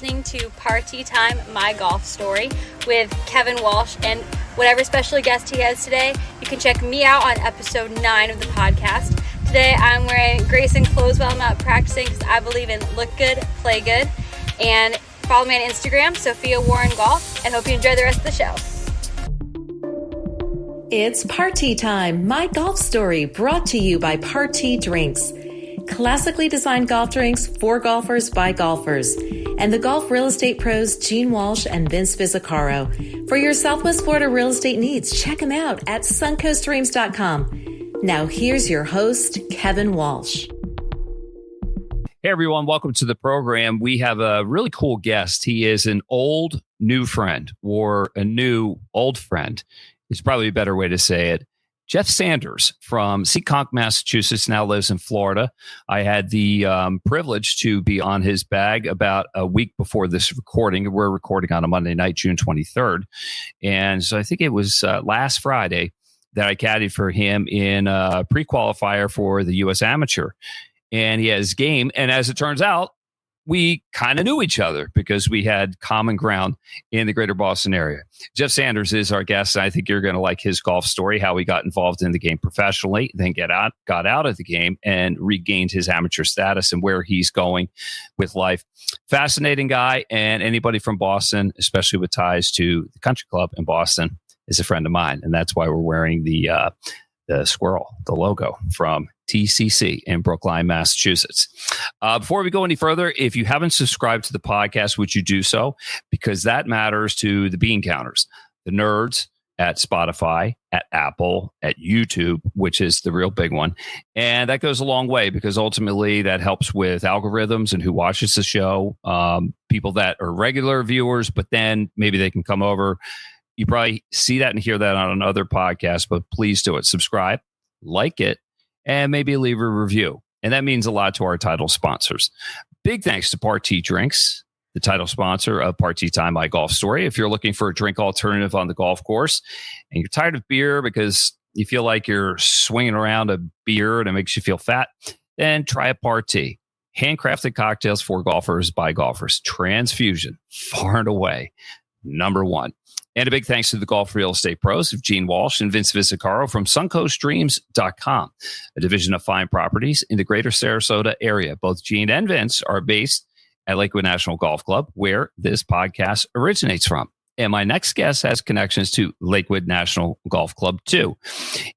listening to Party Time, My Golf Story with Kevin Walsh and whatever special guest he has today. You can check me out on episode 9 of the podcast. Today I'm wearing Grayson clothes while I'm out practicing because I believe in look good, play good. And follow me on Instagram, Sophia Warren Golf, and hope you enjoy the rest of the show. It's Party Time, My Golf Story, brought to you by Party Drinks. Classically designed golf drinks for golfers by golfers. And the golf real estate pros Gene Walsh and Vince Visicaro. For your Southwest Florida real estate needs, check them out at suncoastdreams.com. Now here's your host, Kevin Walsh. Hey everyone, welcome to the program. We have a really cool guest. He is an old new friend, or a new old friend. It's probably a better way to say it. Jeff Sanders from Seekonk, Massachusetts, now lives in Florida. I had the privilege to be on his bag about a week before this recording. We're recording on a Monday night, June 23rd. And so I think it was last Friday that I caddied for him in a pre-qualifier for the U.S. Amateur. And he has game. And as it turns out, we kind of knew each other because we had common ground in the greater Boston area. Jeff Sanders is our guest. I think you're going to like his golf story, how he got involved in the game professionally, then got out of the game and regained his amateur status and where he's going with life. Fascinating guy. And anybody from Boston, especially with ties to the Country Club in Boston, is a friend of mine. And that's why we're wearing the squirrel, the logo from TCC in Brookline, Massachusetts. Before we go any further, if you haven't subscribed to the podcast, would you do so? Because that matters to the bean counters, the nerds at Spotify, at Apple, at YouTube, which is the real big one. And that goes a long way because ultimately that helps with algorithms and who watches the show, people that are regular viewers, but then maybe they can come over. You probably see that and hear that on another podcast, but please do it. Subscribe, like it, and maybe leave a review. And that means a lot to our title sponsors. Big thanks to Party Drinks, the title sponsor of Party Time, My Golf Story. If you're looking for a drink alternative on the golf course and you're tired of beer because you feel like you're swinging around a beer and it makes you feel fat, then try a Party. Handcrafted cocktails for golfers by golfers. Transfusion, far and away, number one. And a big thanks to the golf real estate pros of Gene Walsh and Vince Visicaro from suncoastdreams.com, a division of fine properties in the greater Sarasota area. Both Gene and Vince are based at Lakewood National Golf Club, where this podcast originates from. And my next guest has connections to Lakewood National Golf Club, too.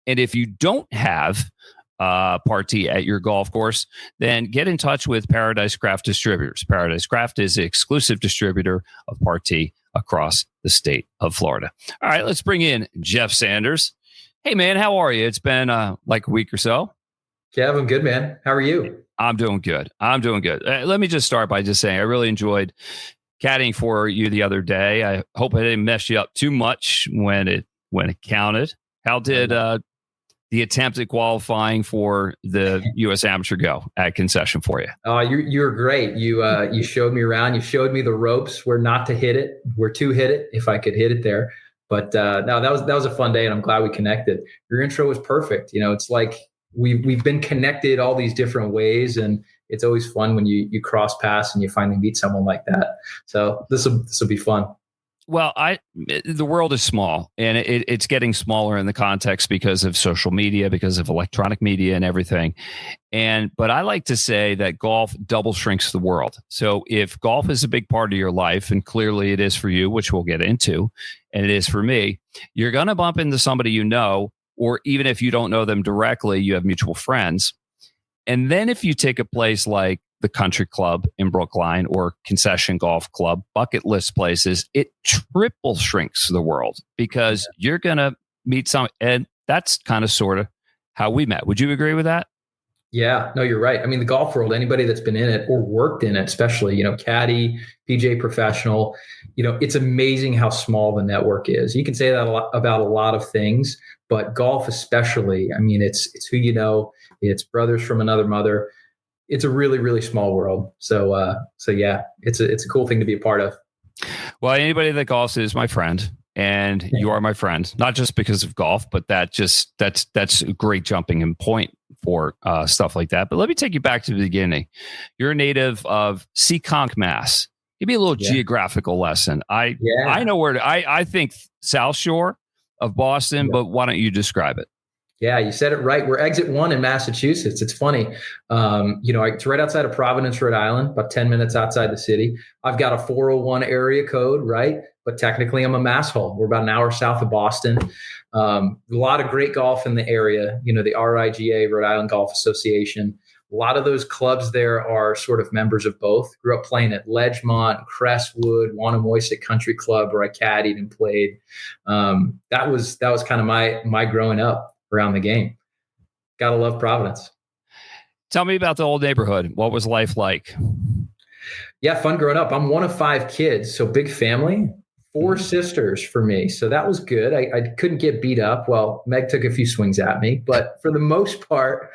And if you don't have Party at your golf course, then get in touch with Paradise Craft Distributors. Paradise Craft is the exclusive distributor of Party across the state of Florida. All right, let's bring in Jeff Sanders. Hey, man, how are you? It's been like a week or so. Kev, I'm good, man. How are you? I'm doing good. Let me just start by just saying I really enjoyed caddying for you the other day. I hope I didn't mess you up too much when it counted. How did the attempt at qualifying for the U.S. Amateur go at concession for you? You were great. You showed me around. You showed me the ropes where not to hit it, where to hit it, if I could hit it there. But no, that was a fun day, and I'm glad we connected. Your intro was perfect. You know, it's like we've been connected all these different ways, and it's always fun when you cross paths and you finally meet someone like that. So this will be fun. Well, the world is small, and it's getting smaller in the context because of social media, because of electronic media and everything. But I like to say that golf double shrinks the world. So if golf is a big part of your life, and clearly it is for you, which we'll get into, and it is for me, you're going to bump into somebody you know, or even if you don't know them directly, you have mutual friends. And then if you take a place like the Country Club in Brookline or Concession Golf Club, bucket list places, it triple shrinks the world because you're going to meet some, and that's kind of sort of how we met. Would you agree with that? Yeah, no, you're right. I mean, the golf world, anybody that's been in it or worked in it, especially, caddy, PGA professional, it's amazing how small the network is. You can say that about a lot of things, but golf especially, I mean, it's who you know, it's brothers from another mother. It's a really, really small world. So yeah, it's a cool thing to be a part of. Well, anybody that golfs is my friend. And you are my friend, not just because of golf, but that's a great jumping in point for stuff like that. But let me take you back to the beginning. You're a native of Seekonk, Mass. Give me a little geographical lesson. I know where I think South Shore of Boston, but why don't you describe it? Yeah, you said it right. We're exit 1 in Massachusetts. It's funny. It's right outside of Providence, Rhode Island, about 10 minutes outside the city. I've got a 401 area code, right? But technically I'm a mass hole. We're about an hour south of Boston. A lot of great golf in the area, the RIGA, Rhode Island Golf Association. A lot of those clubs there are sort of members of both. Grew up playing at Ledgemont, Crestwood, Wannamoisett Country Club, where I caddied and played. That was kind of my growing up around the game. Gotta love Providence. Tell me about the old neighborhood. What was life like? Yeah, fun growing up. I'm one of 5 kids, so big family. 4 sisters for me. So that was good. I couldn't get beat up. Well, Meg took a few swings at me, but for the most part,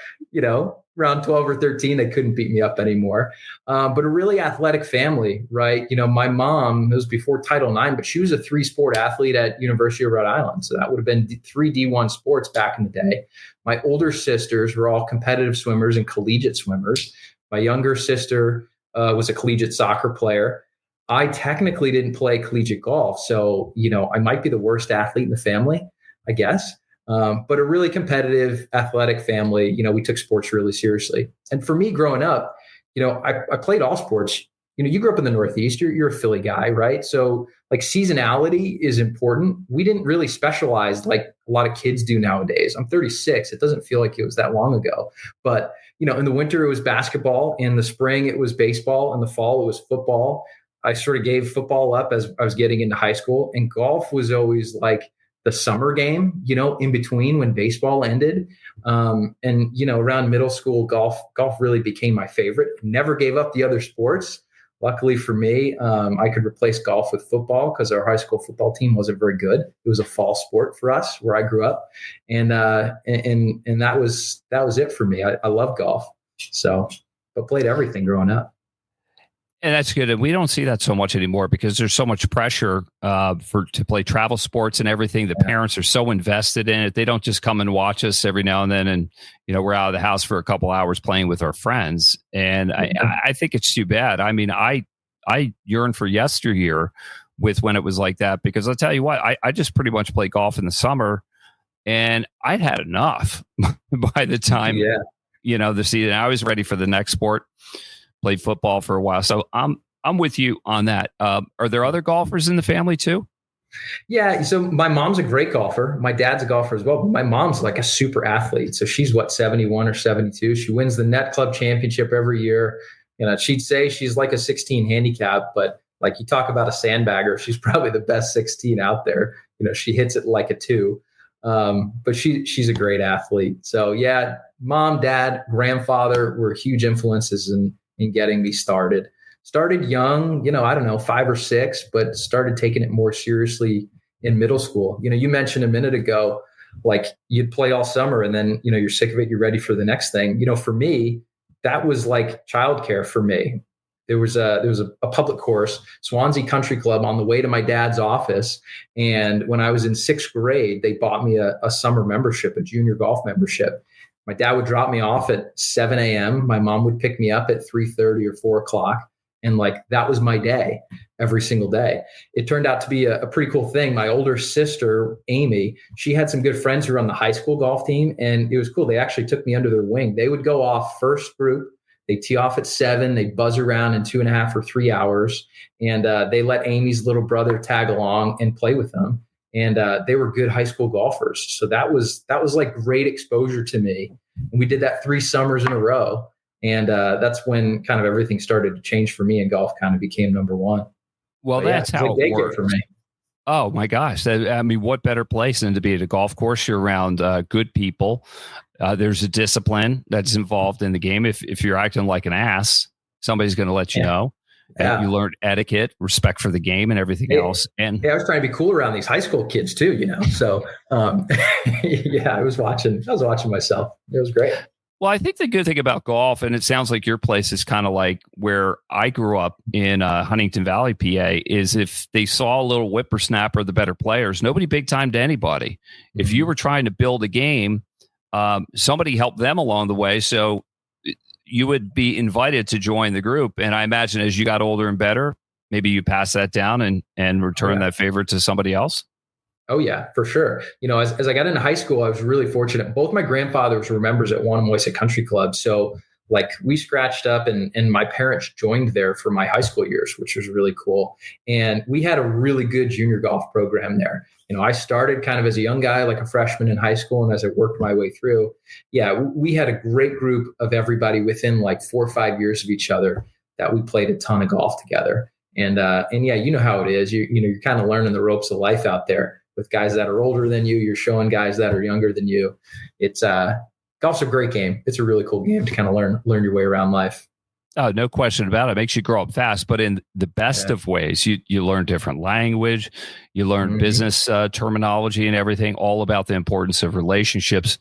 around 12 or 13, they couldn't beat me up anymore. But a really athletic family, right? My mom, it was before Title IX, but she was a 3-sport athlete at University of Rhode Island. So that would have been 3 D1 sports back in the day. My older sisters were all competitive swimmers and collegiate swimmers. My younger sister was a collegiate soccer player. I technically didn't play collegiate golf. So, I might be the worst athlete in the family, I guess. But a really competitive, athletic family. We took sports really seriously. And for me growing up, I played all sports. You grew up in the Northeast, you're a Philly guy, right? So like seasonality is important. We didn't really specialize like a lot of kids do nowadays. I'm 36. It doesn't feel like it was that long ago. But, in the winter, it was basketball. In the spring, it was baseball. In the fall, it was football. I sort of gave football up as I was getting into high school. And golf was always like the summer game, in between when baseball ended. Around middle school, golf really became my favorite. Never gave up the other sports. Luckily for me, I could replace golf with football because our high school football team wasn't very good. It was a fall sport for us where I grew up. And that was it for me. I love golf. So, but played everything growing up. And that's good. And we don't see that so much anymore because there's so much pressure to play travel sports and everything. The parents are so invested in it. They don't just come and watch us every now and then. And, we're out of the house for a couple hours playing with our friends. And I think it's too bad. I mean, I yearn for yesteryear with when it was like that, because I'll tell you what, I just pretty much play golf in the summer and I'd had enough by the time, the season. I was ready for the next sport. Played football for a while. So I'm with you on that. Are there other golfers in the family too? Yeah. So my mom's a great golfer. My dad's a golfer as well. But my mom's like a super athlete. So she's 71 or 72. She wins the Net Club Championship every year. She'd say she's like a 16 handicap, but like you talk about a sandbagger, she's probably the best 16 out there. She hits it like a 2. But she's a great athlete. So yeah, mom, dad, grandfather were huge influences in getting me started young, 5 or 6, but started taking it more seriously in middle school. You mentioned a minute ago, like you'd play all summer and then, you're sick of it. You're ready for the next thing. For me, that was like childcare for me. There was a public course, Swansea Country Club, on the way to my dad's office. And when I was in 6th grade, they bought me a summer membership, a junior golf membership. My dad would drop me off at 7 a.m. My mom would pick me up at 3:30 or 4 o'clock. And like, that was my day every single day. It turned out to be a pretty cool thing. My older sister, Amy, she had some good friends who were on the high school golf team. And it was cool. They actually took me under their wing. They would go off first group. They tee off at 7. They buzz around in 2.5 or 3 hours. And they let Amy's little brother tag along and play with them. And they were good high school golfers. So that was like great exposure to me. And we did that 3 summers in a row. And that's when kind of everything started to change for me, and golf kind of became number one. Well, that's how it works for me. Oh my gosh. I mean, what better place than to be at a golf course? You're around good people. There's a discipline that's involved in the game. If you're acting like an ass, somebody's going to let you know. You learn etiquette, respect for the game, and everything else. And I was trying to be cool around these high school kids too, So, I was watching myself. It was great. Well, I think the good thing about golf, and it sounds like your place is kind of like where I grew up in Huntington Valley, PA, is if they saw a little whippersnapper, the better players, nobody big time to anybody. Mm-hmm. If you were trying to build a game, somebody helped them along the way. So you would be invited to join the group. And I imagine as you got older and better, maybe you pass that down and return that favor to somebody else? Oh yeah, for sure. As I got into high school, I was really fortunate. Both my grandfathers were members at Wannamoisa Country Club. So like we scratched up and my parents joined there for my high school years, which was really cool. And we had a really good junior golf program there. I started kind of as a young guy, like a freshman in high school. And as I worked my way through, we had a great group of everybody within like 4 or 5 years of each other that we played a ton of golf together. And yeah, you know how it is. You're kind of learning the ropes of life out there with guys that are older than you. You're showing guys that are younger than you. It's golf's a great game. It's a really cool game to kind of learn your way around life. Oh, no question about it. It makes you grow up fast, but in the best of ways. You learn different language, you learn business terminology and everything, all about the importance of relationships.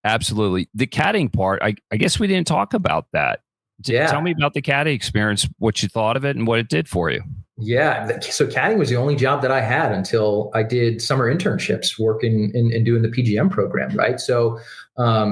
Absolutely. The caddying part, I guess we didn't talk about that. Tell me about the caddy experience, what you thought of it and what it did for you. Yeah. So caddying was the only job that I had until I did summer internships working and doing the PGM program. Right. So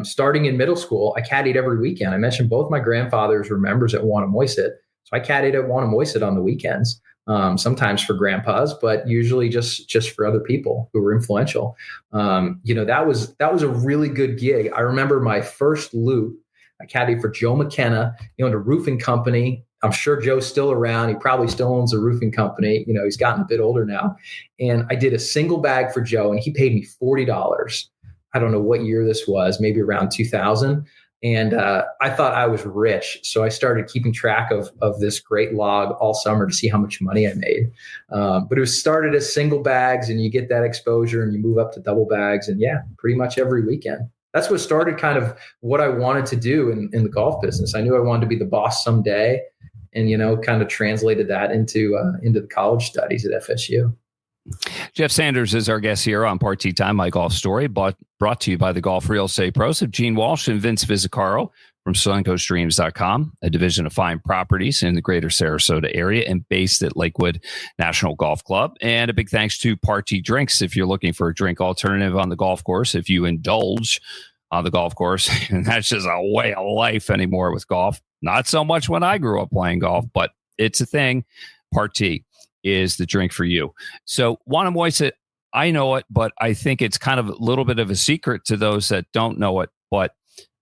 starting in middle school, I caddied every weekend. I mentioned both my grandfathers were members at Wannamoisa. So I caddied at Wannamoisa on the weekends, sometimes for grandpas, but usually just for other people who were influential. That was a really good gig. I remember my first loop. I caddied for Joe McKenna. He owned a roofing company. I'm sure Joe's still around. He probably still owns a roofing company. He's gotten a bit older now. And I did a single bag for Joe, and he paid me $40. I don't know what year this was, maybe around 2000. And I thought I was rich. So I started keeping track of this great log all summer to see how much money I made. But it was started as single bags, and you get that exposure and you move up to double bags. And pretty much every weekend. That's what started kind of what I wanted to do in the golf business. I knew I wanted to be the boss someday, and kind of translated that into the college studies at FSU. Jeff Sanders is our guest here on Part T Time, My Golf Story, brought to you by the Golf Real Estate Pros of Gene Walsh and Vince Visicaro from SuncoastDreams.com, a division of fine properties in the greater Sarasota area and based at Lakewood National Golf Club. And a big thanks to Part T Drinks if you're looking for a drink alternative on the golf course, if you indulge on the golf course. And that's just a way of life anymore with golf. Not so much when I grew up playing golf, but it's a thing. Part T is the drink for you. So Wannamoisa, I know it, but I think it's kind of a little bit of a secret to those that don't know it. But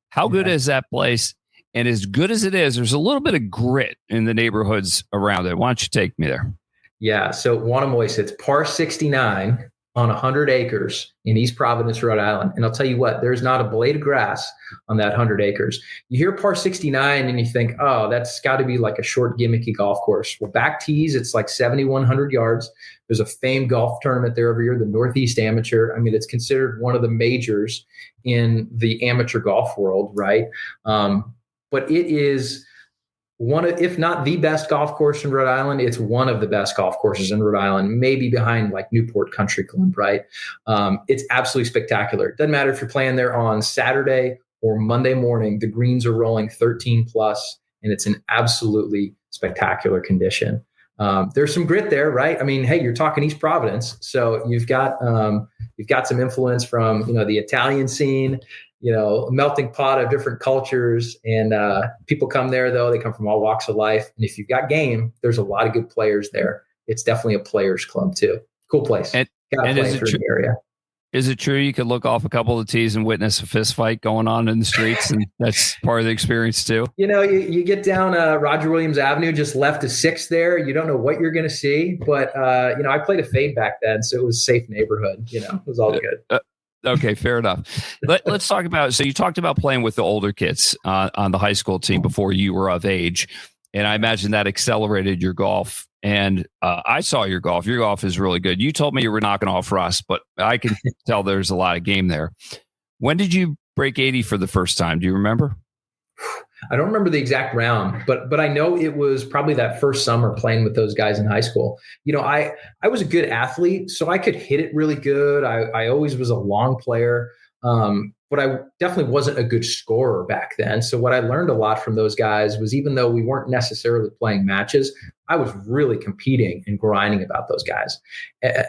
how good is that place? And as good as it is, there's a little bit of grit in the neighborhoods around it. Why don't you take me there? Yeah. So Wannamoisa, it's par 69 on 100 acres in East Providence, Rhode Island. And I'll tell you what, there's not a blade of grass on that 100 acres. You hear par 69 and you think, oh, that's got to be like a short, gimmicky golf course. Well, back tees, it's like 7,100 yards. There's a famed golf tournament there every year, the Northeast Amateur. I mean, it's considered one of the majors in the amateur golf world, right? But it is one of, if not the best golf course in Rhode Island, it's one of the best golf courses in Rhode Island, maybe behind like Newport Country Club, right? It's absolutely spectacular. It doesn't matter if you're playing there on Saturday or Monday morning, the greens are rolling 13 plus, and it's in absolutely spectacular condition. There's some grit there, right? I mean, hey, you're talking East Providence, so you've got some influence from the Italian scene, a melting pot of different cultures, and people come there though. They come from all walks of life, and if you've got game, there's a lot of good players there. It's definitely a players club too. Cool place. And is it true? Area. Is it true you could look off a couple of tees and witness a fist fight going on in the streets, and that's part of the experience too? You get down Roger Williams Avenue, just left to 6th there. You don't know what you're going to see, but I played a fade back then, so it was a safe neighborhood. It was all good. Okay, fair enough. Let's talk about, so you talked about playing with the older kids on the high school team before you were of age. And I imagine that accelerated your golf. And I saw your golf. Your golf is really good. You told me you were knocking off rust, but I can tell there's a lot of game there. When did you break 80 for the first time? Do you remember? I don't remember the exact round, but I know it was probably that first summer playing with those guys in high school. I was a good athlete, so I could hit it really good. I always was a long player, but I definitely wasn't a good scorer back then. So what I learned a lot from those guys was, even though we weren't necessarily playing matches, I was really competing and grinding about those guys.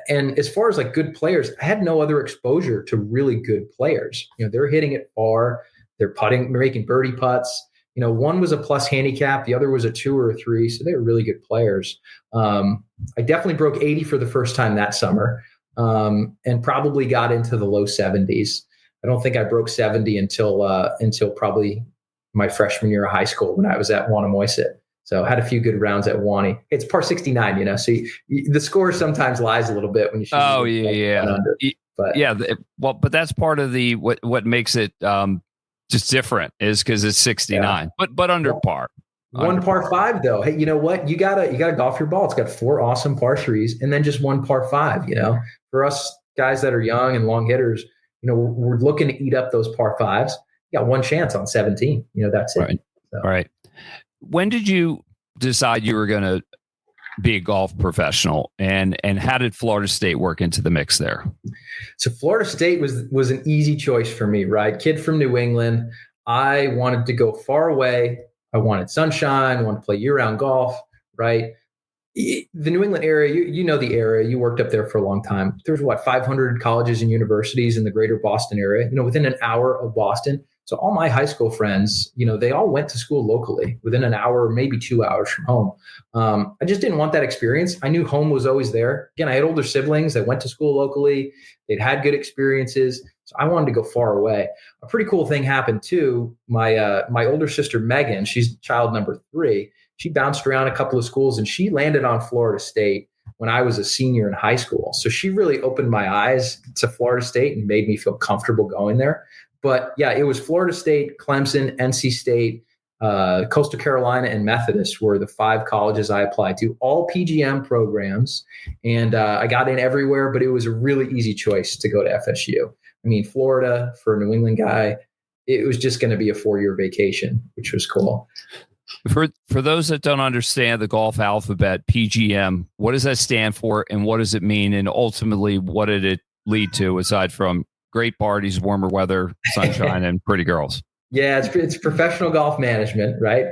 And as far as like good players, I had no other exposure to really good players. They're hitting it far, they're putting, making birdie putts. One was a plus handicap, the other was a 2 or a 3. So they were really good players. I definitely broke 80 for the first time that summer, and probably got into the low 70s. I don't think I broke 70 until probably my freshman year of high school when I was at Wannamoyset. So I had a few good rounds at Wani. It's par 69, so the score sometimes lies a little bit when you shoot. Oh yeah. Under. But yeah. But that's part of the, what makes it just different is because it's 69, but under par. One par 5 though. Hey, you know what? You gotta golf your ball. It's got 4 awesome par 3s and then just one par 5. For us guys that are young and long hitters, we're looking to eat up those par 5s. You got one chance on 17. That's it. Right. So. Right. When did you decide you were going to be a golf professional, and how did Florida State work into the mix there? So Florida State was an easy choice for me, right? Kid from New England. I wanted to go far away. I wanted sunshine. I wanted to play year-round golf, right? The New England area, you know the area. You worked up there for a long time. There's 500 colleges and universities in the greater Boston area, within an hour of Boston. So all my high school friends, they all went to school locally within an hour, maybe 2 hours from home. I just didn't want that experience. I knew home was always there. Again, I had older siblings that went to school locally. They'd had good experiences. So I wanted to go far away. A pretty cool thing happened too. My older sister, Megan, she's child number 3. She bounced around a couple of schools and she landed on Florida State when I was a senior in high school. So she really opened my eyes to Florida State and made me feel comfortable going there. But yeah, it was Florida State, Clemson, NC State, Coastal Carolina, and Methodist were the 5 colleges I applied to, all PGM programs. And I got in everywhere, but it was a really easy choice to go to FSU. I mean, Florida, for a New England guy, it was just going to be a 4-year vacation, which was cool. For those that don't understand the golf alphabet, PGM, what does that stand for and what does it mean? And ultimately, what did it lead to aside from great parties, warmer weather, sunshine, and pretty girls? Yeah, it's professional golf management, right?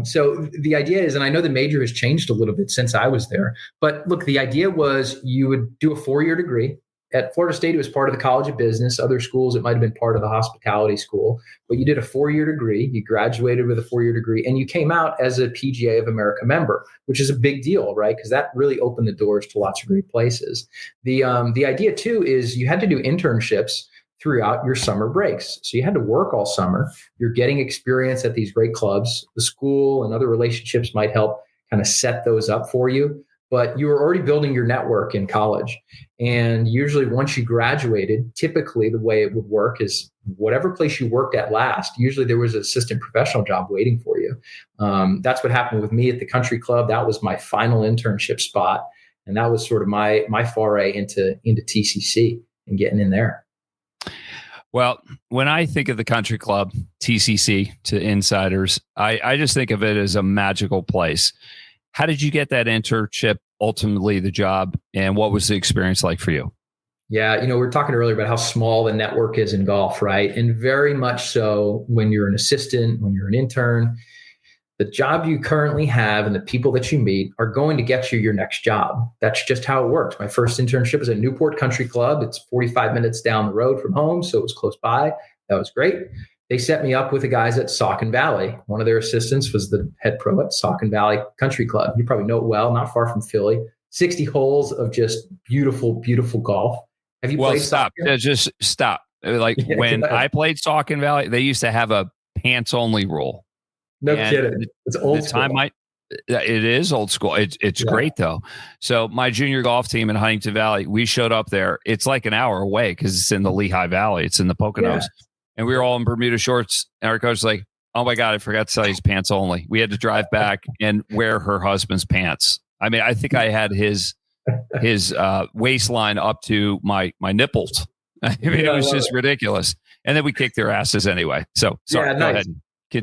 So the idea is, and I know the major has changed a little bit since I was there, but look, the idea was you would do a 4-year degree. At Florida State, it was part of the College of Business. Other schools, it might have been part of the hospitality school, but you did a 4-year degree. You graduated with a 4-year degree, and you came out as a PGA of America member, which is a big deal, right? Because that really opened the doors to lots of great places. The idea too is you had to do internships throughout your summer breaks. So you had to work all summer. You're getting experience at these great clubs. The school and other relationships might help kind of set those up for you. But you were already building your network in college. And usually once you graduated, typically the way it would work is whatever place you worked at last, usually there was an assistant professional job waiting for you. That's what happened with me at the Country Club. That was my final internship spot. And that was sort of my foray into TCC and getting in there. Well, when I think of the Country Club, TCC to insiders, I just think of it as a magical place. How did you get that internship, ultimately the job, and what was the experience like for you? Yeah, we were talking earlier about how small the network is in golf, right? And very much so when you're an assistant, when you're an intern, the job you currently have and the people that you meet are going to get you your next job. That's just how it works. My first internship was at Newport Country Club. It's 45 minutes down the road from home, so it was close by. That was great. They set me up with the guys at Saucon Valley. One of their assistants was the head pro at Saucon Valley Country Club. You probably know it well, not far from Philly. 60 holes of just beautiful, beautiful golf. Have you played stop. Just stop. Like when I played Saucon Valley, they used to have a pants-only rule. No kidding. It's old school. It is old school. It's great, though. So my junior golf team in Huntington Valley, we showed up there. It's like an hour away because it's in the Lehigh Valley. It's in the Poconos. Yeah. And we were all in Bermuda shorts. And our coach was like, oh, my God, I forgot to tell you, it's pants only. We had to drive back and wear her husband's pants. I mean, I think I had his waistline up to my nipples. I mean, it was just ridiculous. And then we kicked their asses anyway. So, sorry, go ahead.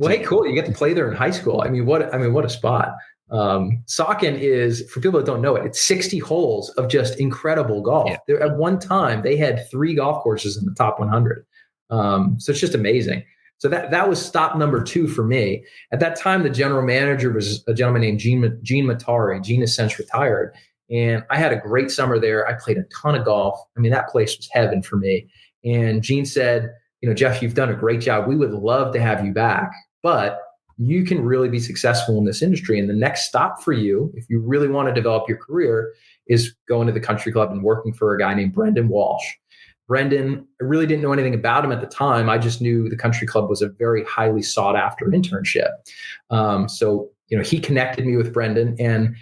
Well, hey, cool. You get to play there in high school. I mean, what a spot. Saucon is, for people that don't know it, it's 60 holes of just incredible golf. Yeah. There, at one time, they had 3 golf courses in the top 100. So it's just amazing. So that was stop number 2 for me. At that time, the general manager was a gentleman named Gene Matari. Gene has since retired. And I had a great summer there. I played a ton of golf. I mean, that place was heaven for me. And Gene said, Jeff, you've done a great job. We would love to have you back, but you can really be successful in this industry. And the next stop for you, if you really want to develop your career, is going to the country club and working for a guy named Brendan Walsh. Brendan, I really didn't know anything about him at the time. I just knew the country club was a very highly sought after internship. So he connected me with Brendan, and,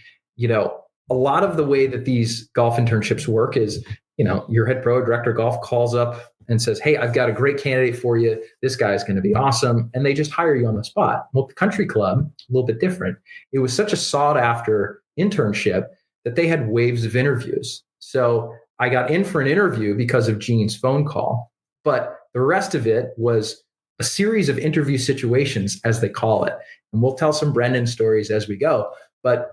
a lot of the way that these golf internships work is, your head pro, director of golf, calls up and says, hey, I've got a great candidate for you. This guy is going to be awesome. And they just hire you on the spot. Well, the country club, a little bit different. It was such a sought after internship that they had waves of interviews. So I got in for an interview because of Gene's phone call, but the rest of it was a series of interview situations, as they call it. And we'll tell some Brendan stories as we go. But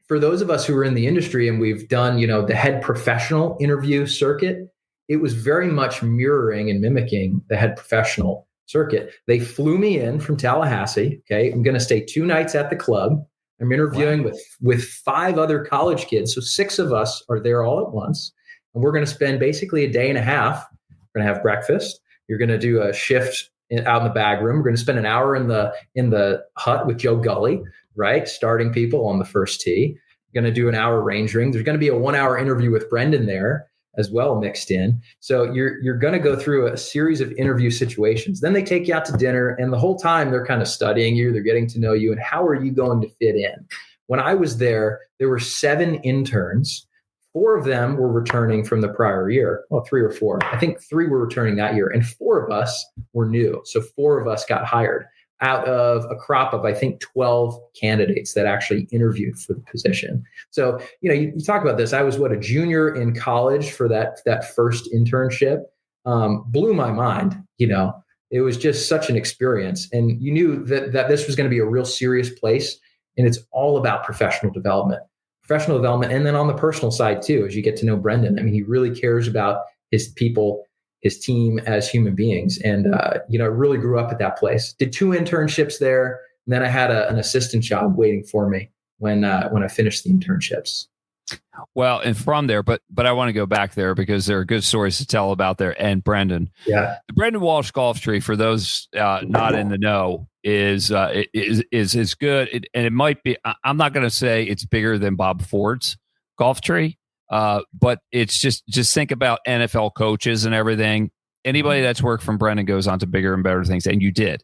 for those of us who are in the industry and we've done, the head professional interview circuit, it was very much mirroring and mimicking the head professional circuit. They flew me in from Tallahassee. Okay. I'm going to stay 2 nights at the club. I'm interviewing with 5 other college kids. So 6 of us are there all at once. And we're going to spend basically a day and a half. We're going to have breakfast. You're going to do a shift out in the bag room. We're going to spend an hour in the hut with Joe Gully, right? Starting people on the first tee. We're going to do an hour range ring. There's going to be a 1-hour interview with Brendan there as well mixed in. So you're going to go through a series of interview situations. Then they take you out to dinner, and the whole time they're kind of studying you. They're getting to know you, and how are you going to fit in? When I was there were 7 interns. 4 of them were returning from the prior year. Well, 3 or 4. I think 3 were returning that year, and 4 of us were new. So 4 of us got hired out of a crop of, I think, 12 candidates that actually interviewed for the position. So, you talk about this. I was a junior in college for that first internship. Blew my mind. It was just such an experience. And you knew that this was going to be a real serious place. And it's all about professional development. And then on the personal side too, as you get to know Brendan, I mean, he really cares about his people, his team as human beings. And, I really grew up at that place. Did 2 internships there. And then I had an assistant job waiting for me when I finished the internships. Well, and from there, but I want to go back there because there are good stories to tell about there. And Brendan, the Brendan Walsh golf tree, for those not in the know, is good. And it might be. I'm not going to say it's bigger than Bob Ford's golf tree, but it's just think about NFL coaches and everything. Anybody that's worked from Brendan goes on to bigger and better things, and you did,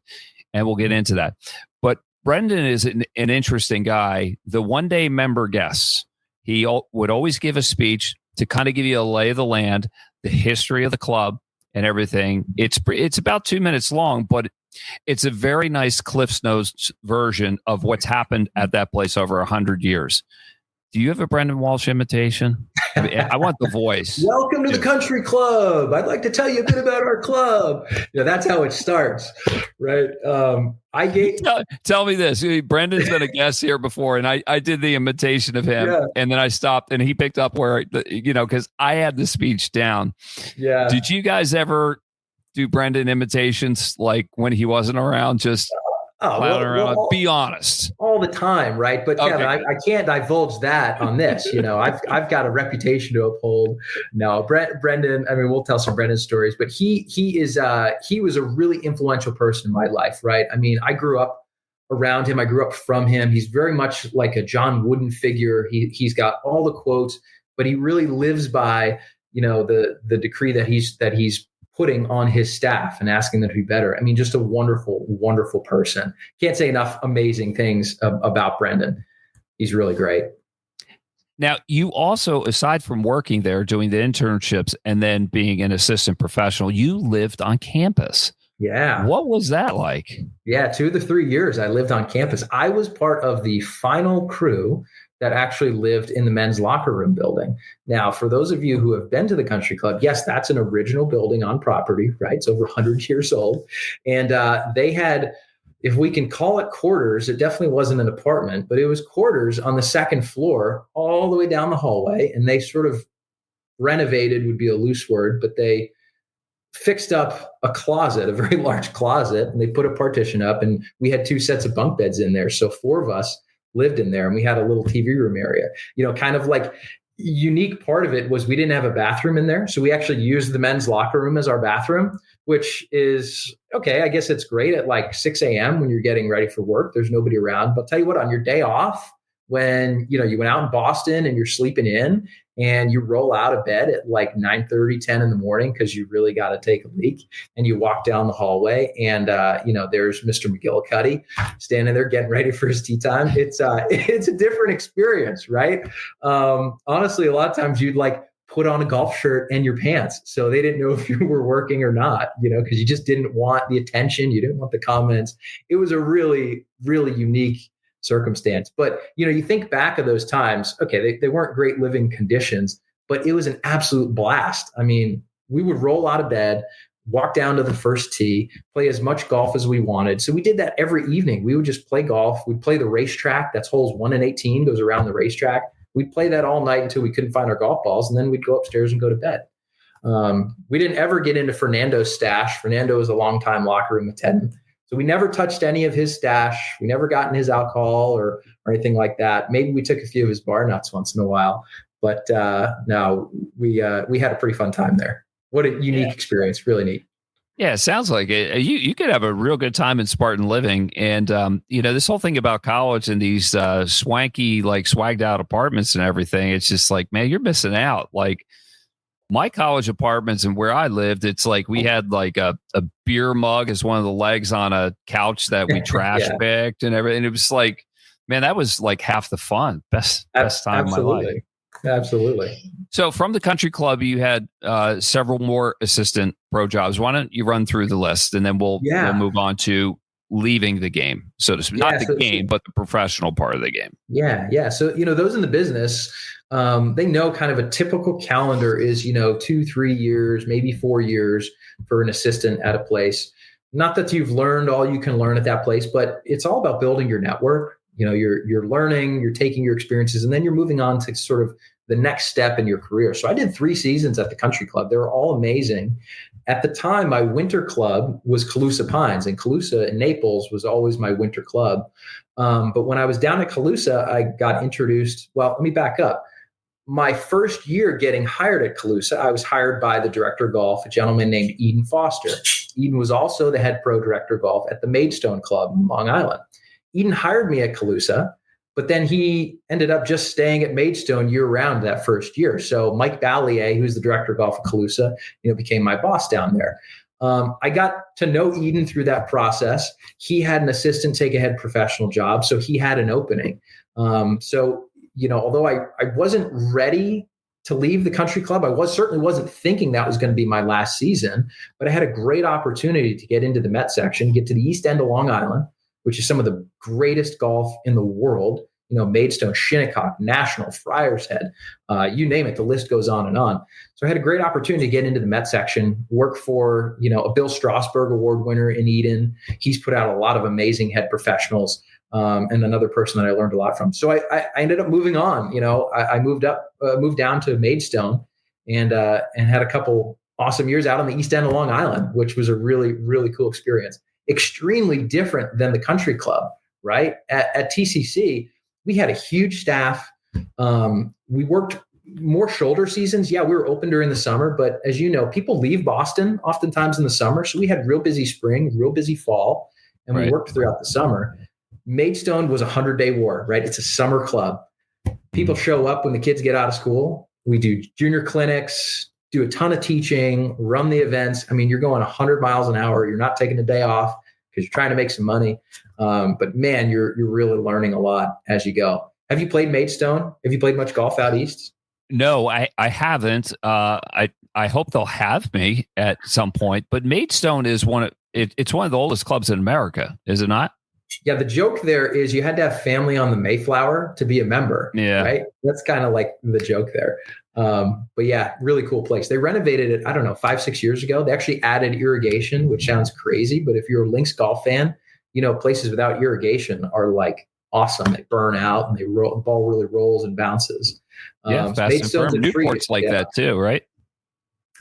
and we'll get into that. But Brendan is an interesting guy. The one-day member guests. He would always give a speech to kind of give you a lay of the land, the history of the club and everything. It's about 2 minutes long, but it's a very nice Cliff's Notes version of what's happened at that place over 100 years. Do you have a Brendan Walsh imitation? I want the voice. Welcome to the Country Club. I'd like to tell you a bit about our club. That's how it starts, right? Tell me this. Brendan's been a guest here before, and I did the imitation of him, and then I stopped, and he picked up where, because I had the speech down. Yeah. Did you guys ever do Brendan imitations like when he wasn't around? Just around. Be honest. All the time, right? But Kevin, I can't divulge that on this. I've got a reputation to uphold. No, Brendan. I mean, we'll tell some Brendan stories, but he was a really influential person in my life, right? I mean, I grew up around him. I grew up from him. He's very much like a John Wooden figure. He's got all the quotes, but he really lives by the decree that he's putting on his staff and asking them to be better. I mean, just a wonderful, wonderful person. Can't say enough amazing things about Brendan. He's really great. Now, you also, aside from working there, doing the internships and then being an assistant professional, you lived on campus. Yeah. What was that like? Yeah, 2 of the 3 years I lived on campus. I was part of the final crew that actually lived in the men's locker room building. Now, for those of you who have been to the country club, yes, that's an original building on property, right? It's over 100 years old. And they had, if we can call it quarters, it definitely wasn't an apartment, but it was quarters on the 2nd floor all the way down the hallway. And they sort of renovated, would be a loose word, but they fixed up a closet, a very large closet, and they put a partition up, and we had 2 sets of bunk beds in there. So 4 of us lived in there, and we had a little TV room area, kind of like, unique part of it was we didn't have a bathroom in there. So we actually used the men's locker room as our bathroom, which is okay. I guess it's great at like 6 a.m. when you're getting ready for work. There's nobody around. But I'll tell you what, on your day off, when you went out in Boston and you're sleeping in and you roll out of bed at like 9:30, 10 in the morning because you really got to take a leak, and you walk down the hallway and there's Mr. McGillicuddy standing there getting ready for his tea time. It's a different experience, right? Honestly, a lot of times you'd like put on a golf shirt and your pants, so they didn't know if you were working or not, because you just didn't want the attention, you didn't want the comments. It was a really, really unique circumstance. But, you think back of those times, okay, they weren't great living conditions, but it was an absolute blast. I mean, we would roll out of bed, walk down to the first tee, play as much golf as we wanted. So we did that every evening. We would just play golf. We'd play the racetrack. That's holes 1 and 18 goes around the racetrack. We'd play that all night until we couldn't find our golf balls. And then we'd go upstairs and go to bed. We didn't ever get into Fernando's stash. Fernando was a longtime locker room attendant. So we never touched any of his stash. We never got in his alcohol or anything like that. Maybe we took a few of his bar nuts once in a while, but no, we had a pretty fun time there. What a unique experience! Really neat. Yeah, it sounds like it. You could have a real good time in Spartan living, and this whole thing about college and these swanky, like swagged out apartments and everything. It's just like, man, you're missing out. Like, my college apartments and where I lived, it's like we had like a beer mug as one of the legs on a couch that we trash picked and everything. It was like, man, that was like half the fun. Best time of my life. Absolutely. So from the country club, you had several more assistant pro jobs. Why don't you run through the list and then we'll move on to leaving the game, so to speak. Not the game, but the professional part of the game. Yeah. So, those in the business, they know kind of a typical calendar is, 2-3 years, maybe 4 years for an assistant at a place. Not that you've learned all you can learn at that place, but it's all about building your network. You're learning, you're taking your experiences, and then you're moving on to sort of the next step in your career. So I did 3 seasons at the country club. They were all amazing. At the time, my winter club was Calusa Pines, and Calusa in Naples was always my winter club. But when I was down at Calusa, I got introduced. Well, let me back up. My first year getting hired at Calusa, I was hired by the director of golf, a gentleman named Eden Foster. Eden was also the head pro director of golf at the Maidstone Club in Long Island. Eden hired me at Calusa, but then he ended up just staying at Maidstone year round that first year. So Mike Ballier, who's the director of golf at Calusa, became my boss down there. I got to know Eden through that process. He had an assistant take a head professional job, so he had an opening. Although I wasn't ready to leave the country club, I certainly wasn't thinking that was going to be my last season, but I had a great opportunity to get into the Met section, get to the East End of Long Island, which is some of the greatest golf in the world. Maidstone, Shinnecock, National, Friars Head, you name it, the list goes on and on. So I had a great opportunity to get into the Met section, work for, a Bill Strasberg Award winner in Eden. He's put out a lot of amazing head professionals, and another person that I learned a lot from. So I ended up moving on. I moved down to Maidstone and had a couple awesome years out on the East End of Long Island, which was a really, really cool experience. Extremely different than the country club, right? At TCC, we had a huge staff. We worked more shoulder seasons. Yeah, we were open during the summer, but as you know, people leave Boston oftentimes in the summer. So we had real busy spring, real busy fall, and we worked throughout the summer. Maidstone was a 100-day war, right? It's a summer club. People show up when the kids get out of school. We do junior clinics, do a ton of teaching, run the events. I mean, you're going 100 miles an hour. You're not taking a day off because you're trying to make some money. But man, you're really learning a lot as you go. Have you played Maidstone? Have you played much golf out east? No, I haven't. I hope they'll have me at some point. But Maidstone is it's one of the oldest clubs in America, is it not? Yeah, the joke there is you had to have family on the Mayflower to be a member. Yeah, right. That's kind of like the joke there. But yeah, really cool place. They renovated it, 5-6 years ago. They actually added irrigation, which sounds crazy, but if you're a links golf fan, places without irrigation are like awesome. They burn out and the ball really rolls and bounces. Newport's like that too, right?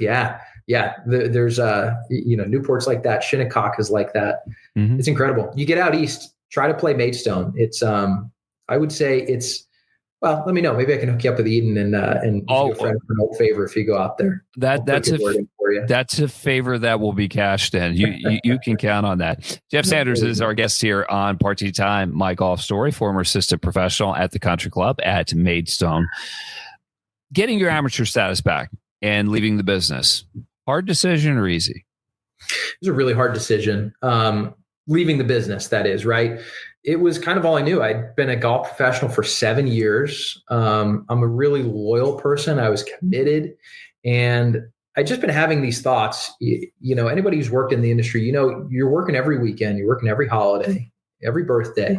Yeah. There's Newport's like that. Shinnecock is like that. Mm-hmm. It's incredible. You get out east, try to play Maidstone. It's I would say it's Well, let me know. Maybe I can hook you up with Eden and you can do a friend for an old favor if you go out there. That's a favor that will be cashed in. You can count on that. Jeff Sanders is our guest here on Party Time, My Golf Story, former assistant professional at the Country Club at Maidstone. Getting your amateur status back and leaving the business, hard decision or easy? It was a really hard decision. Leaving the business, that is, right? It was kind of all I knew. I'd been a golf professional for 7 years. I'm a really loyal person. I was committed, and I'd just been having these thoughts. Anybody who's worked in the industry, you're working every weekend, you're working every holiday, every birthday.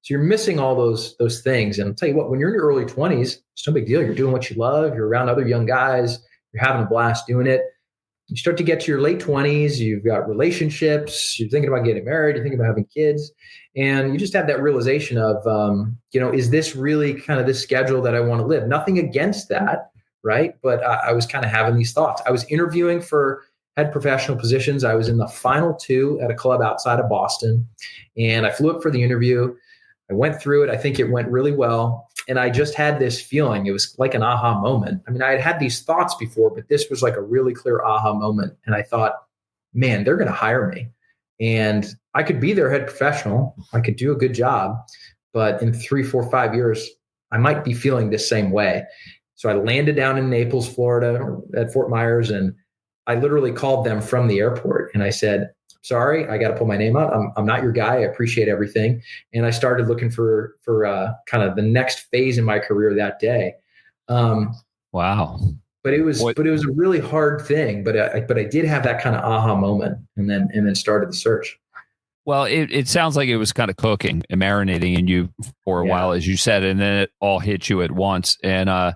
So you're missing all those things. And I'll tell you what, when you're in your early 20s, it's no big deal. You're doing what you love. You're around other young guys. You're having a blast doing it. You start to get to your late 20s, you've got relationships, you're thinking about getting married, you're thinking about having kids, and you just have that realization of, is this really kind of this schedule that I want to live? Nothing against that, right? But I was kind of having these thoughts. I was interviewing for head professional positions. I was in the final 2 at a club outside of Boston, and I flew up for the interview. I went through it. I think it went really well. And I just had this feeling. It was like an aha moment. I mean, I had these thoughts before, but this was like a really clear aha moment. And I thought, man, they're going to hire me. And I could be their head professional. I could do a good job. But in 3, 4, 5 years, I might be feeling the same way. So I landed down in Naples, Florida at Fort Myers. And I literally called them from the airport. And I said, sorry, I got to pull my name out. I'm not your guy. I appreciate everything. And I started looking for kind of the next phase in my career that day. Wow. But it was a really hard thing. But I did have that kind of aha moment, and then started the search. Well, it sounds like it was kind of cooking and marinating in you for a while, as you said, and then it all hit you at once. And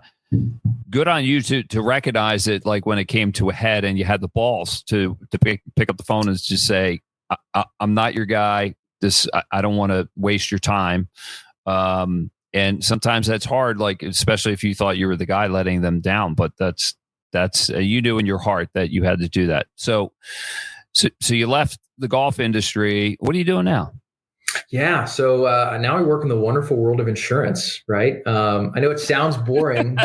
good on you to recognize it, like when it came to a head and you had the balls to pick up the phone and just say, I'm not your guy. I don't want to waste your time. And sometimes that's hard, like, especially if you thought you were the guy letting them down, but that's you knew in your heart that you had to do that. So you left the golf industry. What are you doing now? Yeah. So now I work in the wonderful world of insurance, right? I know it sounds boring.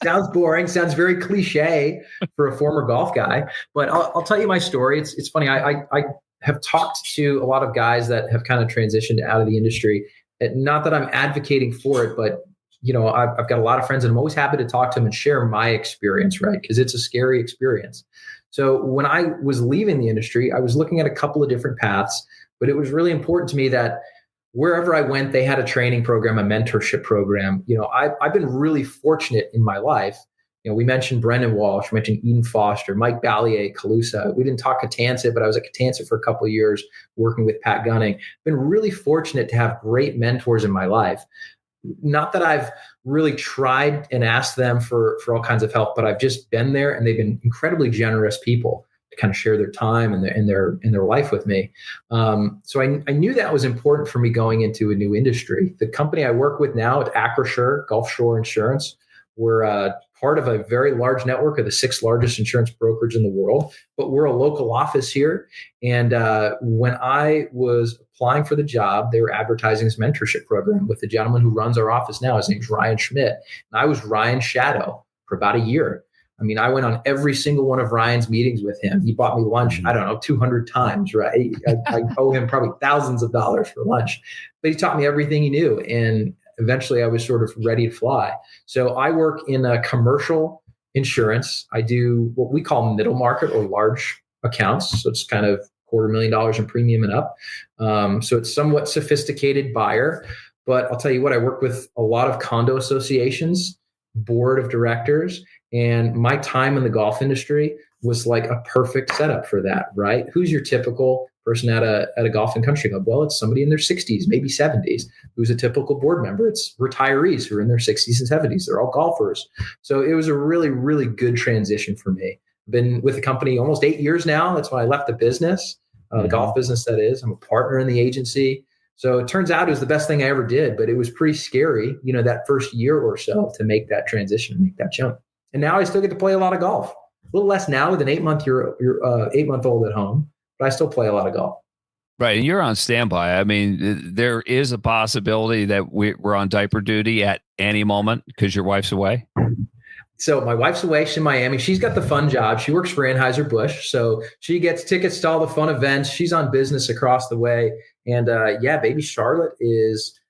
Sounds very cliche for a former golf guy, but I'll tell you my story. It's funny. I have talked to a lot of guys that have kind of transitioned out of the industry. Not that I'm advocating for it, but I've got a lot of friends, and I'm always happy to talk to them and share my experience, right? Because it's a scary experience. So when I was leaving the industry, I was looking at a couple of different paths. But it was really important to me that wherever I went, they had a training program, a mentorship program. I've been really fortunate in my life. We mentioned Brendan Walsh, we mentioned Eden Foster, Mike Ballier, Calusa. We didn't talk Kittansett, but I was at Kittansett for a couple of years working with Pat Gunning. Been really fortunate to have great mentors in my life. Not that I've really tried and asked them for all kinds of help, but I've just been there, and they've been incredibly generous people to kind of share their time and their life with me. So I knew that was important for me going into a new industry. The company I work with now at Acrisure, Gulfshore Insurance, we're part of a very large network of the 6th largest insurance brokerage in the world, but we're a local office here. And when I was applying for the job, they were advertising this mentorship program with the gentleman who runs our office now. His name's Ryan Schmidt. And I was Ryan's shadow for about a year. I mean, I went on every single one of Ryan's meetings with him. He bought me lunch, 200 times, right? I owe him probably thousands of dollars for lunch, but he taught me everything he knew. And eventually I was sort of ready to fly. So I work in a commercial insurance. I do what we call middle market or large accounts. So it's kind of $250,000 in premium and up. So it's somewhat sophisticated buyer, but I'll tell you what, I work with a lot of condo associations, board of directors, and my time in the golf industry was like a perfect setup for that, right? Who's your typical person at a golf and country club? Well, it's somebody in their 60s, maybe 70s. Who's a typical board member? It's retirees who are in their 60s and 70s. They're all golfers. So it was a really, really good transition for me. I've been with the company almost 8 years now. That's when I left the business, the golf business, that is. I'm a partner in the agency. So it turns out it was the best thing I ever did, but it was pretty scary, that first year or so to make that transition, make that jump. And now I still get to play a lot of golf. A little less now with an 8-month-old at home, but I still play a lot of golf. Right. And you're on standby. I mean, there is a possibility that we're on diaper duty at any moment because your wife's away. So my wife's away. She's in Miami. She's got the fun job. She works for Anheuser-Busch. So she gets tickets to all the fun events. She's on business across the way. And baby Charlotte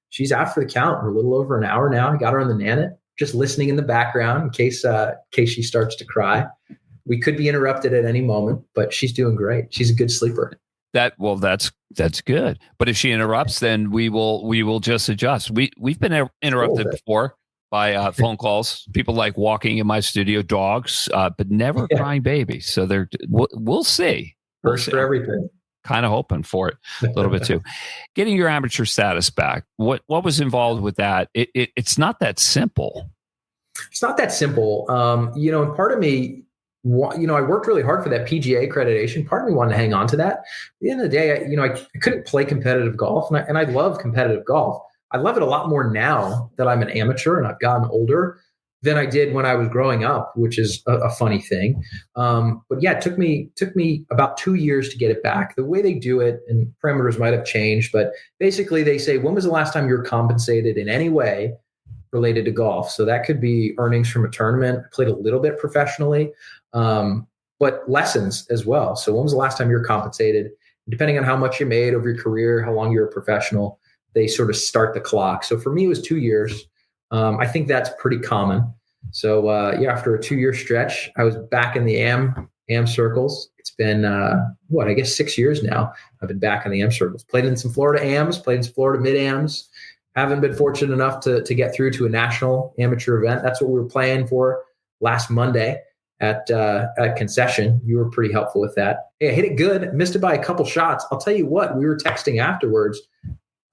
she's out for the count. We're a little over an hour now. I got her on the Nanit, just listening in the background in case she starts to cry. We could be interrupted at any moment, but she's doing great. She's a good sleeper. That's good. But if she interrupts, then we will just adjust. We've been interrupted before by phone calls. People like walking in my studio, dogs, but never crying babies. So we'll see. First for everything. Kind of hoping for it a little bit too. Getting your amateur status back. What was involved with that? It's not that simple. It's not that simple. And part of me, I worked really hard for that PGA accreditation. Part of me wanted to hang on to that. At the end of the day, I couldn't play competitive golf, and I love competitive golf. I love it a lot more now that I'm an amateur and I've gotten older than I did when I was growing up, which is a funny thing. But yeah, it took me about 2 years to get it back. The way they do it, and parameters might have changed, but basically they say, when was the last time you were compensated in any way related to golf? So that could be earnings from a tournament. I played a little bit professionally, but lessons as well. So when was the last time you were compensated? Depending on how much you made over your career, how long you're a professional, they sort of start the clock. So for me, it was 2 years. I think that's pretty common. So after a 2-year stretch, I was back in the AM circles. It's been, 6 years now. I've been back in the AM circles. Played in some Florida AMs, played in some Florida mid-AMs. Haven't been fortunate enough to get through to a national amateur event. That's what we were playing for last Monday at Concession. You were pretty helpful with that. Hey, I hit it good, missed it by a couple shots. I'll tell you what, we were texting afterwards.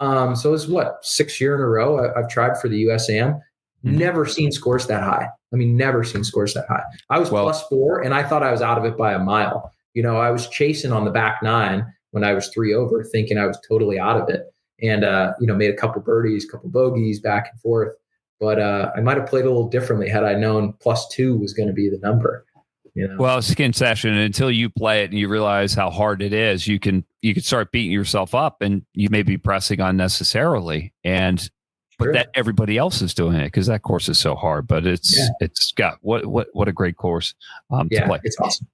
So it's 6 year in a row I've tried for the USAM. Never seen scores that high. Never seen scores that high. I was +4 and I thought I was out of it by a mile. I was chasing on the back nine when I was 3 over, thinking I was totally out of it. And, made a couple birdies, couple bogeys back and forth. But I might have played a little differently had I known +2 was going to be the number. Well, it's Concession. Until you play it and you realize how hard it is, you can start beating yourself up, and you may be pressing unnecessarily. But that everybody else is doing it because that course is so hard. But it's got what a great course to play. It's awesome.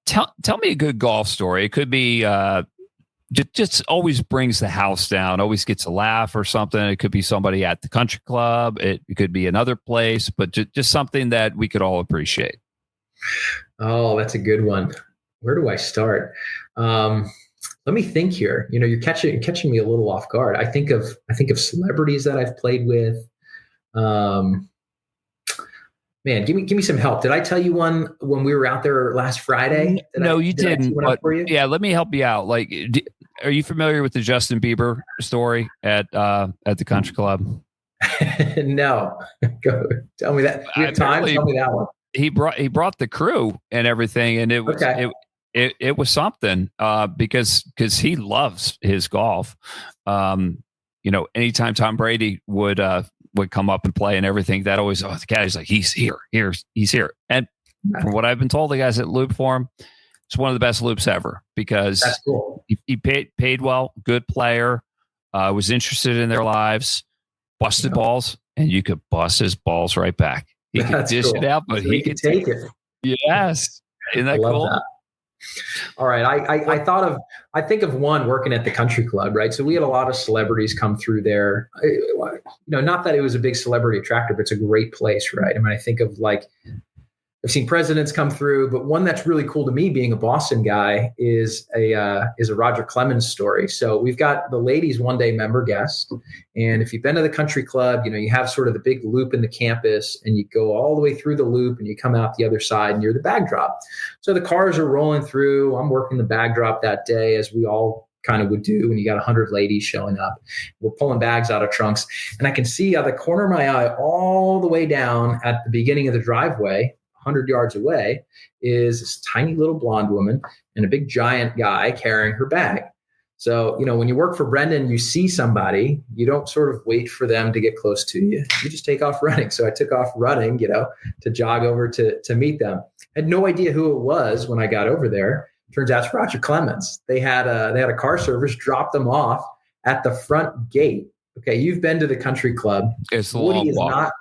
Tell me a good golf story. It could be just always brings the house down, always gets a laugh or something. It could be somebody at the country club. It could be another place, but just something that we could all appreciate. Oh, that's a good one. Where do I start? Let me think here. You're catching me a little off guard. I think of celebrities that I've played with. Man, give me some help. Did I tell you one when we were out there last Friday? No, you didn't. But yeah, let me help you out. Like, are you familiar with the Justin Bieber story at the country club? No. Go tell me that. You have time? Tell me that one. He brought the crew and everything, and it was it was something because he loves his golf. Anytime Tom Brady would come up and play and everything, that always the caddy's like, he's here. And from what I've been told, the guys at loop for him, it's one of the best loops ever because that's cool. He paid well, good player, was interested in their lives, busted balls, and you could bust his balls right back. He could dish it out, but he could take it. Yes. Isn't that cool? That. All right. I think of one working at the country club, right? So we had a lot of celebrities come through there. Not that it was a big celebrity attractor, but it's a great place, right? I think of I've seen presidents come through, but one that's really cool to me being a Boston guy is a Roger Clemens story. So we've got the ladies one day member guest. And if you've been to the country club, you have sort of the big loop in the campus and you go all the way through the loop and you come out the other side near the bag drop. So the cars are rolling through. I'm working the bag drop that day, as we all kind of would do when you got 100 ladies showing up. We're pulling bags out of trunks. And I can see out the corner of my eye all the way down at the beginning of the driveway, 100 yards away, is this tiny little blonde woman and a big giant guy carrying her bag. So, when you work for Brendan, you see somebody, you don't sort of wait for them to get close to you. You just take off running. So I took off running, to jog over to meet them. I had no idea who it was when I got over there, Turns out it's Roger Clemens. They had a car service drop them off at the front gate. Okay, you've been to the country club. It's a Woody long is walk. not.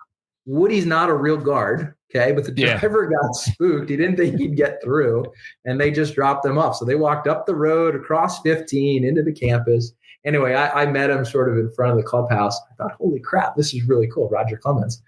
Woody's not a real guard. Okay, but the driver got spooked. He didn't think he'd get through, and they just dropped them off. So they walked up the road, across 15, into the campus. Anyway, I met him sort of in front of the clubhouse. I thought, holy crap, this is really cool, Roger Clemens.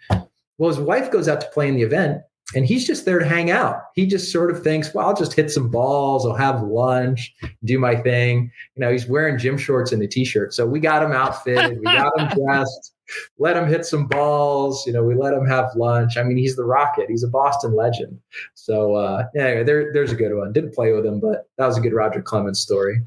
Well, his wife goes out to play in the event, and he's just there to hang out. He just sort of thinks, well, I'll just hit some balls. I'll have lunch, do my thing. He's wearing gym shorts and a T-shirt. So we got him outfitted. We got him dressed. Let him hit some balls. We let him have lunch. I mean, he's the Rocket. He's a Boston legend. So anyway, there's a good one. Didn't play with him, but that was a good Roger Clemens story.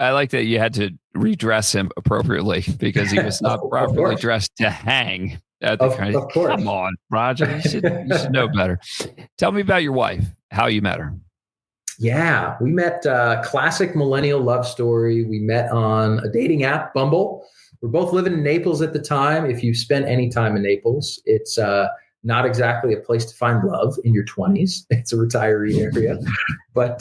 I like that you had to redress him appropriately because he was not properly dressed to hang. Of course. Come on, Roger. You should know better. Tell me about your wife, how you met her. Yeah, we met classic millennial love story. We met on a dating app, Bumble. We're both living in Naples at the time. If you've spent any time in Naples, it's not exactly a place to find love in your 20s. It's a retiree area. But,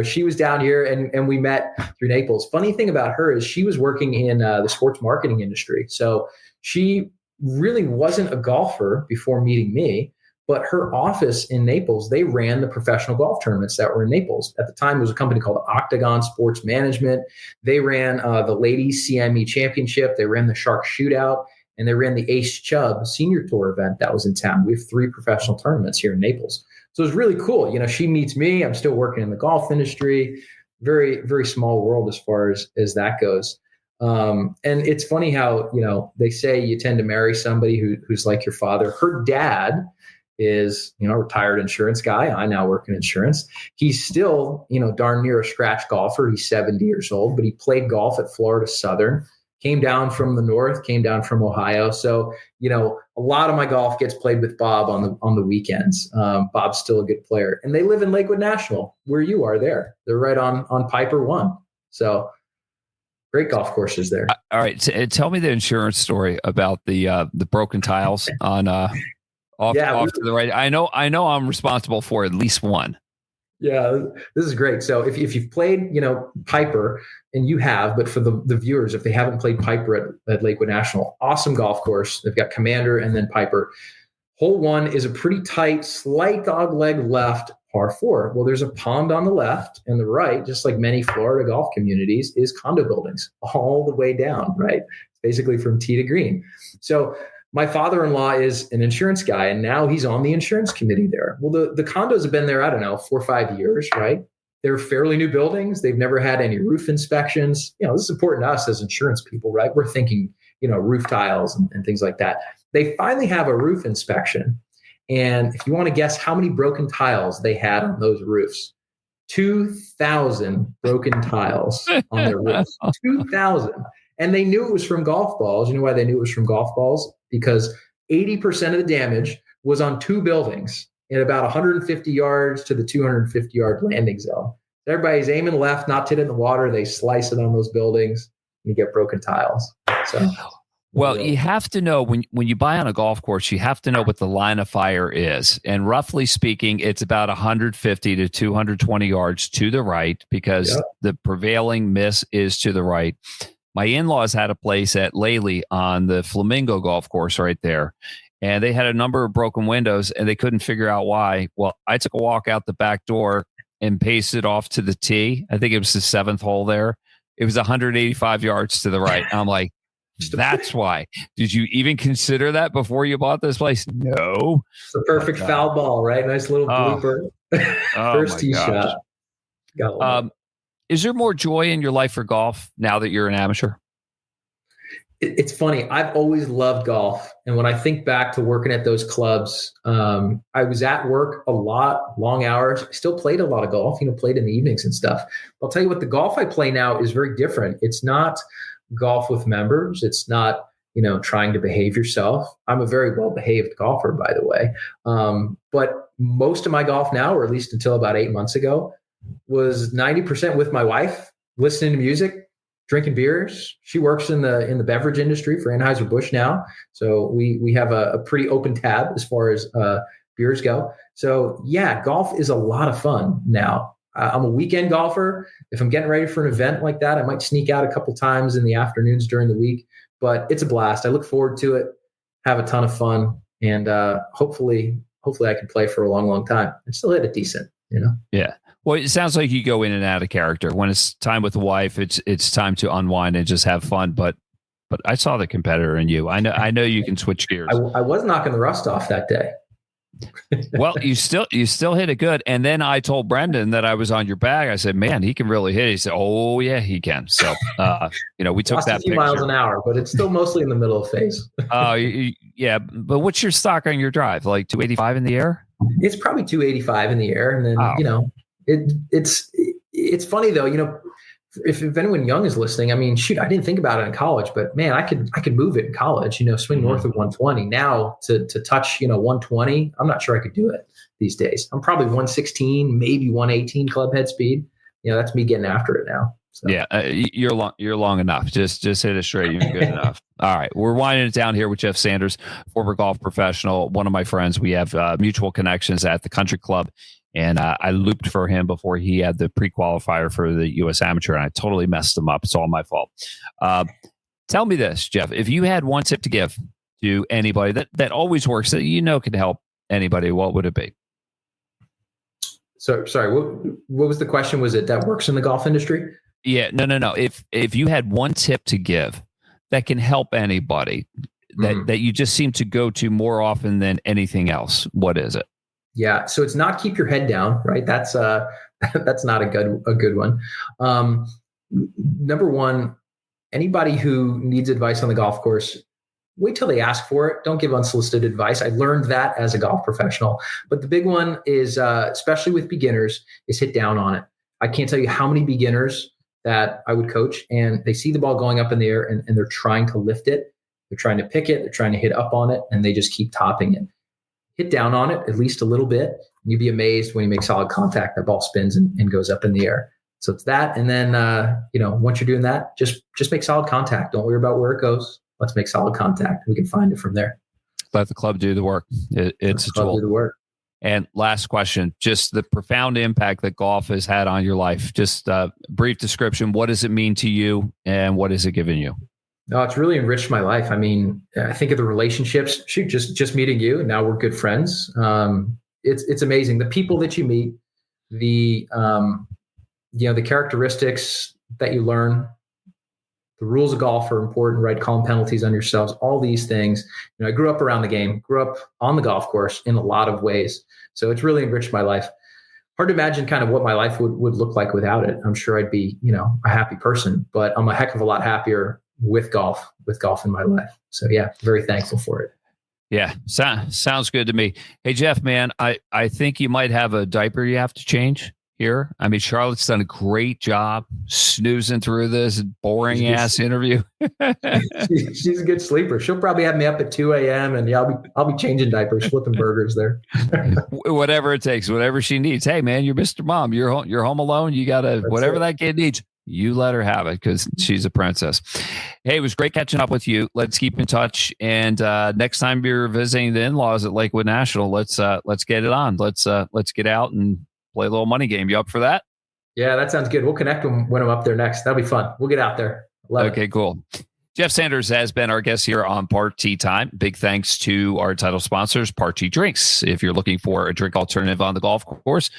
she was down here and we met through Naples. Funny thing about her is she was working in the sports marketing industry. So she really wasn't a golfer before meeting me, but her office in Naples, they ran the professional golf tournaments that were in Naples. At the time, it was a company called Octagon Sports Management. They ran the Ladies CME Championship. They ran the Shark Shootout, and they ran the Ace Chubb Senior Tour event that was in town. We have 3 professional tournaments here in Naples. So it was really cool. She meets me. I'm still working in the golf industry. Very, very small world as far as that goes. And it's funny how, they say you tend to marry somebody who's like your father. Her dad is, a retired insurance guy. I now work in insurance. He's still, darn near a scratch golfer. He's 70 years old, but he played golf at Florida Southern, came down from the north, came down from Ohio. So, a lot of my golf gets played with Bob on the weekends. Bob's still a good player, and they live in Lakewood National, where you are there. They're right on Piper 1. So great golf courses there. All right. Tell me the insurance story about the broken tiles on off to the right. I know I'm responsible for at least one. Yeah, this is great. So if you've played, Piper, and you have, but for the viewers, if they haven't played Piper at Lakewood National, awesome golf course. They've got Commander and then Piper. Hole 1 is a pretty tight, slight dog leg left par 4. Well, there's a pond on the left, and the right, just like many Florida golf communities, is condo buildings all the way down, right? Basically from tee to green. So my father-in-law is an insurance guy, and now he's on the insurance committee there. Well, the condos have been there, 4 or 5 years, right? They're fairly new buildings. They've never had any roof inspections. This is important to us as insurance people, right? We're thinking, roof tiles and things like that. They finally have a roof inspection. And if you want to guess how many broken tiles they had on those roofs, 2,000 broken tiles on their roofs. 2,000. And they knew it was from golf balls. You know why they knew it was from golf balls? Because 80% of the damage was on 2 buildings in about 150 yards to the 250-yard landing zone. Everybody's aiming left, not to hit it in the water. They slice it on those buildings, and you get broken tiles. So, well, you have to know when you buy on a golf course, you have to know what the line of fire is. And roughly speaking, it's about 150 to 220 yards to the right because the prevailing miss is to the right. My in-laws had a place at Lely on the Flamingo golf course right there. And they had a number of broken windows and they couldn't figure out why. Well, I took a walk out the back door and pasted off to the tee. I think it was the 7th hole there. It was 185 yards to the right. I'm like, that's why. Did you even consider that before you bought this place? No. It's a perfect foul ball, right? Nice little blooper. First tee shot. Is there more joy in your life for golf now that you're an amateur? It's funny. I've always loved golf. And when I think back to working at those clubs, I was at work a lot, long hours, still played a lot of golf, played in the evenings and stuff. I'll tell you what, the golf I play now is very different. It's not golf with members. It's not, trying to behave yourself. I'm a very well-behaved golfer, by the way. But most of my golf now, or at least until about 8 months ago, was 90% with my wife, listening to music, drinking beers. She works in the beverage industry for Anheuser-Busch now. So we have a pretty open tab as far as beers go. So yeah, golf is a lot of fun now. I'm a weekend golfer. If I'm getting ready for an event like that, I might sneak out a couple times in the afternoons during the week, but it's a blast. I look forward to it, have a ton of fun, and hopefully I can play for a long, long time and still hit it decent, Yeah. Well, it sounds like you go in and out of character. When it's time with the wife, it's time to unwind and just have fun. But I saw the competitor in you. I know you can switch gears. I was knocking the rust off that day. Well, you still hit it good. And then I told Brendan that I was on your bag. I said, "Man, he can really hit." He said, "Oh yeah, he can." So, we took that a few picture. miles an hour, but it's still mostly in the middle of phase. Oh, yeah. But what's your stock on your drive? Like 285 in the air? It's probably 285 in the air, and then it's funny though. If anyone young is listening, I mean, shoot, I didn't think about it in college, but man, I could move it in college, swing north of 120. Now to touch, 120, I'm not sure I could do it these days. I'm probably 116, maybe 118 club head speed. That's me getting after it now. So. Yeah, you're long enough. Just hit it straight. You're good enough. All right, we're winding it down here with Jeff Sanders, former golf professional, one of my friends. We have mutual connections at the Country Club. And I looped for him before he had the pre-qualifier for the U.S. Amateur, and I totally messed him up. It's all my fault. Tell me this, Jeff. If you had one tip to give to anybody that always works, that can help anybody, what would it be? So, sorry, what was the question? Was it that works in the golf industry? Yeah, no. If you had one tip to give that can help anybody, that you just seem to go to more often than anything else, what is it? Yeah. So it's not keep your head down, right? That's not a good one. Number one, anybody who needs advice on the golf course, wait till they ask for it. Don't give unsolicited advice. I learned that as a golf professional. But the big one is, especially with beginners, is hit down on it. I can't tell you how many beginners that I would coach, and they see the ball going up in the air and they're trying to lift it. They're trying to pick it. They're trying to hit up on it, and they just keep topping it. Hit down on it at least a little bit. And you'd be amazed when you make solid contact, that ball spins and goes up in the air. So it's that. And then, once you're doing that, just make solid contact. Don't worry about where it goes. Let's make solid contact. We can find it from there. Let the club do the work. It's a tool. Do the work. And last question, just the profound impact that golf has had on your life. Just a brief description. What does it mean to you and what has it given you? No, it's really enriched my life. I mean, I think of the relationships. Shoot, just meeting you, and now we're good friends. It's amazing. The people that you meet, the characteristics that you learn, the rules of golf are important, right? Calling penalties on yourselves, all these things. I grew up around the game, grew up on the golf course in a lot of ways. So it's really enriched my life. Hard to imagine kind of what my life would look like without it. I'm sure I'd be, a happy person, but I'm a heck of a lot happier with golf in my life. So yeah, very thankful for it. Yeah. Sounds good to me. Hey, Jeff, man, I think you might have a diaper you have to change here. I mean, Charlotte's done a great job snoozing through this boring ass interview. She's a good sleeper. She'll probably have me up at 2 a.m. and yeah, I'll be changing diapers, flipping burgers there. Whatever it takes, whatever she needs. Hey man, you're Mr. Mom. You're home alone. You gotta, whatever that kid needs, you let her have it because she's a princess. Hey, it was great catching up with you. Let's keep in touch. And next time you're visiting the in-laws at Lakewood National, let's get it on. Let's get out and play a little money game. You up for that? Yeah, that sounds good. We'll connect when I'm up there next. That'll be fun. We'll get out there. Okay, cool. Jeff Sanders has been our guest here on Part T Time. Big thanks to our title sponsors, Part T Drinks. If you're looking for a drink alternative on the golf course,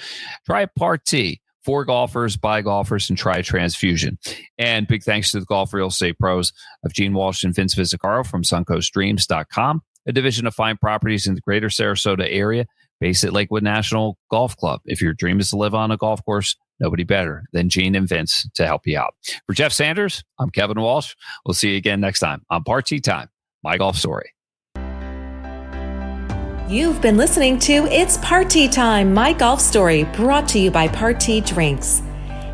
try Part T. For golfers, by golfers, and try Transfusion. And big thanks to the Golf Real Estate Pros of Gene Walsh and Vince Vizzacaro from suncoastdreams.com, a division of fine properties in the greater Sarasota area, based at Lakewood National Golf Club. If your dream is to live on a golf course, nobody better than Gene and Vince to help you out. For Jeff Sanders, I'm Kevin Walsh. We'll see you again next time on Part T Time, My Golf Story. You've been listening to It's Party Time, My Golf Story, brought to you by Party Drinks.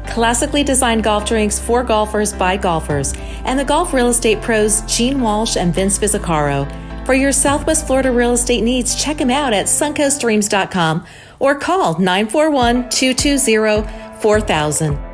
Classically designed golf drinks for golfers by golfers, and the Golf Real Estate Pros Gene Walsh and Vince Vizzacaro. For your Southwest Florida real estate needs, check them out at suncoastdreams.com or call 941-220-4000.